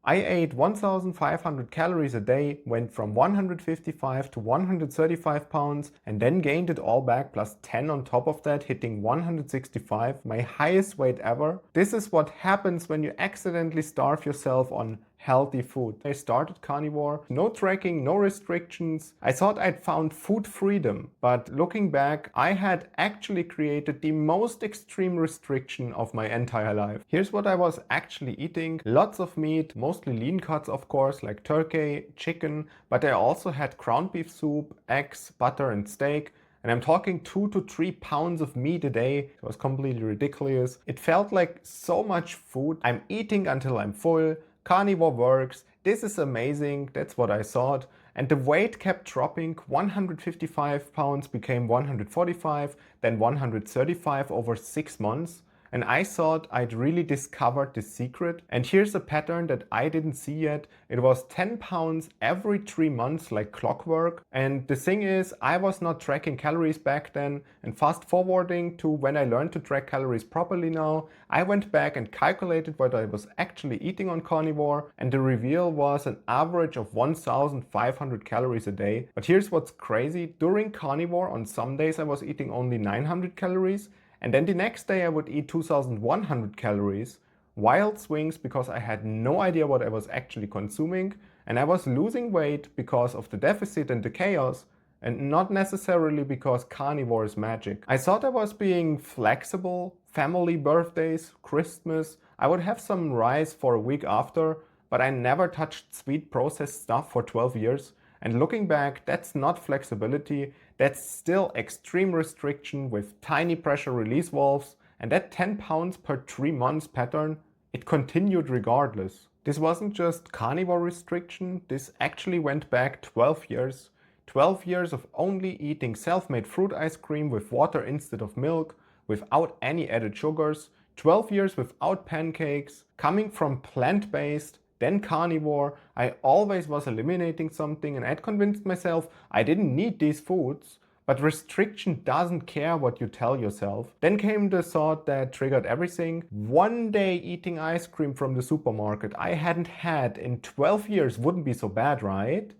I ate 1,500 calories a day, went from 155 to 135 pounds, and then gained it all back plus 10 on top of that, hitting 165, my highest weight ever. This is what happens when you accidentally starve yourself on healthy food. I started carnivore, no tracking, no restrictions. I thought I'd found food freedom, but looking back, I had actually created the most extreme restriction of my entire life. Here's what I was actually eating. Lots of meat, mostly lean cuts of course, like turkey, chicken, but I also had ground beef soup, eggs, butter and steak. And I'm talking 2 to 3 pounds of meat a day. It was completely ridiculous. It felt like so much food. I'm eating until I'm full. Carnivore works, this is amazing, that's what I thought. And the weight kept dropping, 155 pounds became 145, then 135 over 6 months. And I thought I'd really discovered the secret. And here's a pattern that I didn't see yet. It was 10 pounds every 3 months like clockwork. And the thing is, I was not tracking calories back then. And fast forwarding to when I learned to track calories properly now, I went back and calculated what I was actually eating on carnivore. And the reveal was an average of 1,500 calories a day. But here's what's crazy. During carnivore, on some days I was eating only 900 calories. And then the next day I would eat 2,100 calories. Wild swings because I had no idea what I was actually consuming, and I was losing weight because of the deficit and the chaos, and not necessarily because carnivore is magic. I thought I was being flexible. Family birthdays, Christmas, I would have some rice for a week after, but I never touched sweet processed stuff for 12 years. And looking back, that's not flexibility, that's still extreme restriction with tiny pressure release valves, and that 10 pounds per 3 months pattern, it continued regardless. This wasn't just carnivore restriction, this actually went back 12 years. 12 years of only eating self-made fruit ice cream with water instead of milk, without any added sugars. 12 years without pancakes, coming from plant-based, then carnivore. I always was eliminating something, and I'd convinced myself I didn't need these foods. But restriction doesn't care what you tell yourself. Then came the thought that triggered everything. One day eating ice cream from the supermarket I hadn't had in 12 years wouldn't be so bad, right?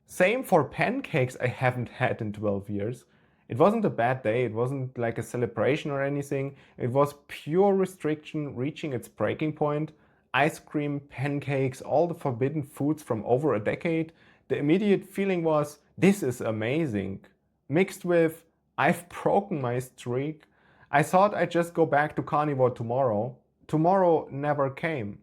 Same for pancakes I haven't had in 12 years. It wasn't a bad day, it wasn't like a celebration or anything. It was pure restriction reaching its breaking point. Ice cream, pancakes, all the forbidden foods from over a decade. The immediate feeling was, this is amazing. Mixed with, I've broken my streak. I thought I'd just go back to carnivore tomorrow. Tomorrow never came.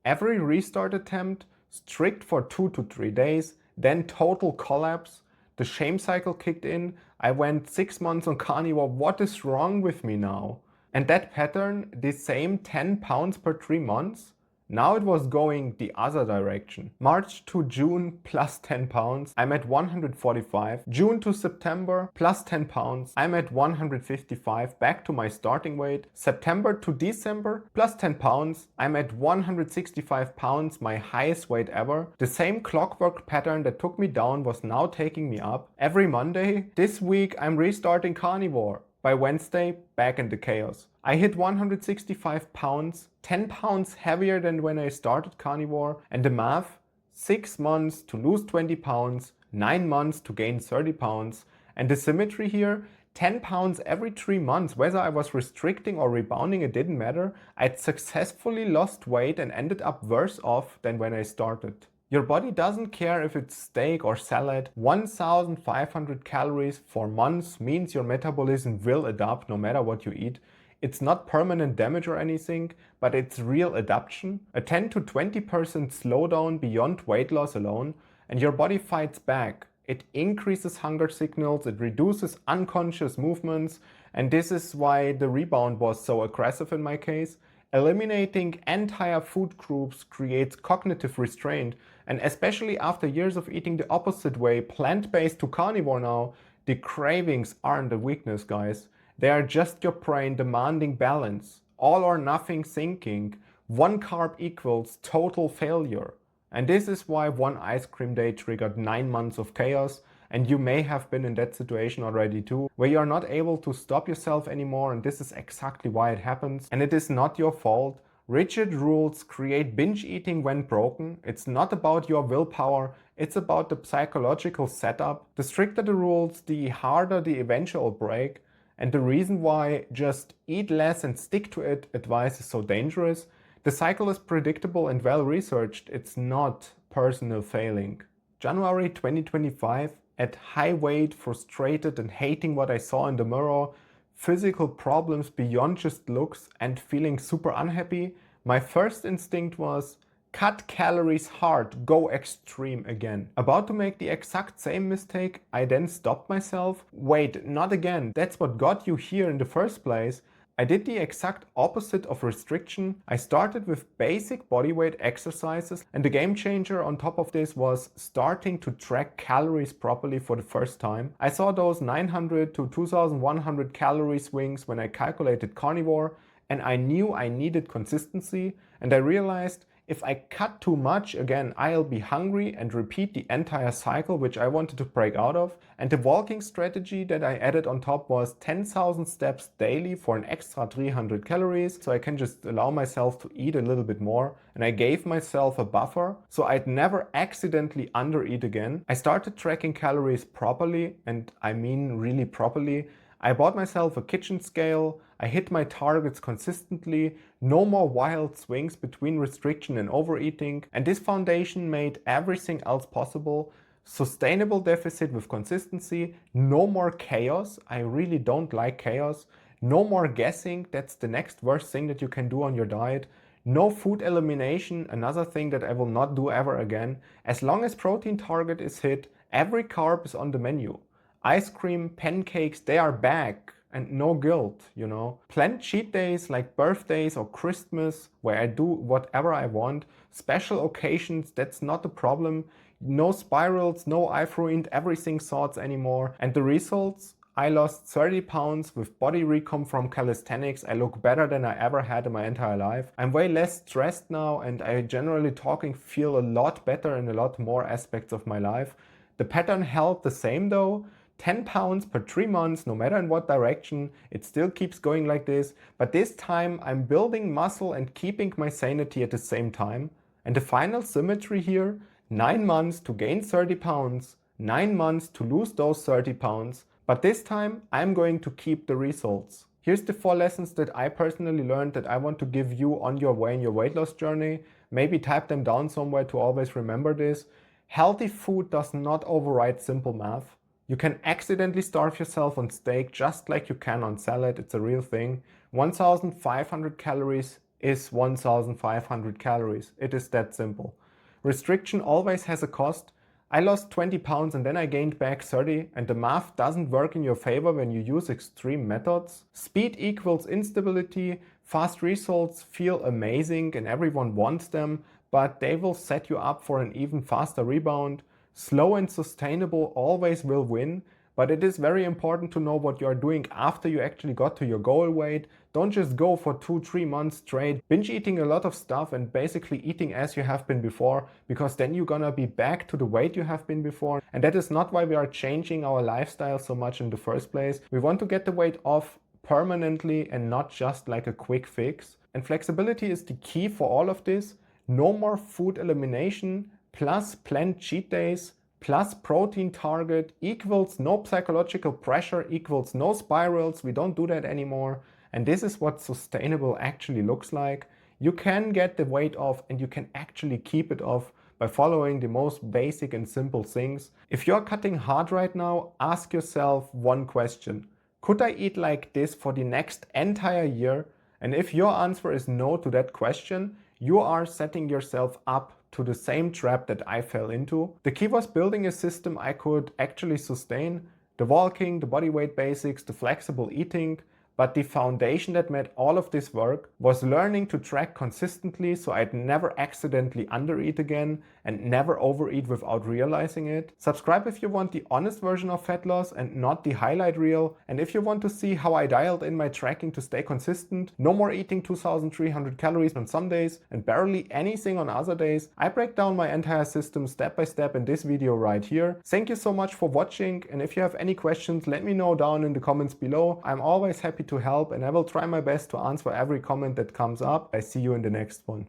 Every restart attempt, strict for 2 to 3 days, then total collapse. The shame cycle kicked in. I went 6 months on carnivore. What is wrong with me now? And that pattern, the same 10 pounds per 3 months, now it was going the other direction. March to June, plus 10 pounds, I'm at 145. June to September, plus 10 pounds, I'm at 155, back to my starting weight. September to December, plus 10 pounds, I'm at 165 pounds, my highest weight ever. The same clockwork pattern that took me down was now taking me up. Every Monday, this week I'm restarting carnivore. By Wednesday, back in the chaos. I hit 165 pounds, 10 pounds heavier than when I started carnivore, and the math, 6 months to lose 20 pounds, 9 months to gain 30 pounds, and the symmetry here, 10 pounds every 3 months, whether I was restricting or rebounding, it didn't matter. I'd successfully lost weight and ended up worse off than when I started. Your body doesn't care if it's steak or salad. 1,500 calories for months means your metabolism will adapt no matter what you eat. It's not permanent damage or anything, but it's real adaptation. A 10 to 20% slowdown beyond weight loss alone, and your body fights back. It increases hunger signals, it reduces unconscious movements, and this is why the rebound was so aggressive in my case. Eliminating entire food groups creates cognitive restraint, and especially after years of eating the opposite way, plant-based to carnivore now, the cravings aren't a weakness, guys. They are just your brain demanding balance. All or nothing thinking. 1 carb equals total failure. And this is why one ice cream day triggered 9 months of chaos. And you may have been in that situation already too, where you are not able to stop yourself anymore, and this is exactly why it happens. And it is not your fault. Rigid rules create binge eating when broken. It's not about your willpower, it's about the psychological setup. The stricter the rules, the harder the eventual break. And the reason why just eat less and stick to it advice is so dangerous. The cycle is predictable and well researched. It's not personal failing. January 2025, at high weight, frustrated and hating what I saw in the mirror, physical problems beyond just looks and feeling super unhappy, my first instinct was cut calories hard, go extreme again. About to make the exact same mistake, I then stopped myself. Wait, not again. That's what got you here in the first place. I did the exact opposite of restriction. I started with basic bodyweight exercises, and the game changer on top of this was starting to track calories properly for the first time. I saw those 900 to 2100 calorie swings when I calculated carnivore, and I knew I needed consistency, and I realized if I cut too much, again, I'll be hungry and repeat the entire cycle, which I wanted to break out of. And the walking strategy that I added on top was 10,000 steps daily for an extra 300 calories. So I can just allow myself to eat a little bit more. And I gave myself a buffer so I'd never accidentally undereat again. I started tracking calories properly, and I mean really properly. I bought myself a kitchen scale, I hit my targets consistently, no more wild swings between restriction and overeating, and this foundation made everything else possible. Sustainable deficit with consistency, no more chaos, I really don't like chaos, no more guessing, that's the next worst thing that you can do on your diet. No food elimination, another thing that I will not do ever again. As long as protein target is hit, every carb is on the menu. Ice cream, pancakes, they are back, and no guilt, you know. Planned cheat days like birthdays or Christmas, where I do whatever I want. Special occasions, that's not a problem. No spirals, no I've ruined everything thoughts anymore. And the results? I lost 30 pounds with body recomp from calisthenics. I look better than I ever had in my entire life. I'm way less stressed now, and I generally feel a lot better in a lot more aspects of my life. The pattern held the same though. 10 pounds per 3 months, no matter in what direction, it still keeps going like this, but this time I'm building muscle and keeping my sanity at the same time. And the final symmetry here, 9 months to gain 30 pounds, 9 months to lose those 30 pounds, but this time I'm going to keep the results. Here's the 4 lessons that I personally learned that I want to give you on your way in your weight loss journey. Maybe type them down somewhere to always remember this. Healthy food does not override simple math. You can accidentally starve yourself on steak just like you can on salad, it's a real thing. 1,500 calories is 1,500 calories. It is that simple. Restriction always has a cost. I lost 20 pounds and then I gained back 30, and the math doesn't work in your favor when you use extreme methods. Speed equals instability. Fast results feel amazing and everyone wants them, but they will set you up for an even faster rebound. Slow and sustainable always will win, but it is very important to know what you are doing after you actually got to your goal weight. Don't just go for 2-3 months straight binge eating a lot of stuff and basically eating as you have been before, because then you're gonna be back to the weight you have been before. And that is not why we are changing our lifestyle so much in the first place. We want to get the weight off permanently and not just like a quick fix. And flexibility is the key for all of this. No more food elimination plus planned cheat days plus protein target equals no psychological pressure equals no spirals. We don't do that anymore. And this is what sustainable actually looks like. You can get the weight off and you can actually keep it off by following the most basic and simple things. If you're cutting hard right now, ask yourself one question. Could I eat like this for the next entire year? And if your answer is no to that question, you are setting yourself up to the same trap that I fell into. The key was building a system I could actually sustain. The walking, the bodyweight basics, the flexible eating. But the foundation that made all of this work was learning to track consistently so I'd never accidentally undereat again and never overeat without realizing it. Subscribe if you want the honest version of fat loss and not the highlight reel. And if you want to see how I dialed in my tracking to stay consistent, no more eating 2,300 calories on some days and barely anything on other days, I break down my entire system step by step in this video right here. Thank you so much for watching, and if you have any questions, let me know down in the comments below. I'm always happy happy to help, and I will try my best to answer every comment that comes up. I see you in the next one.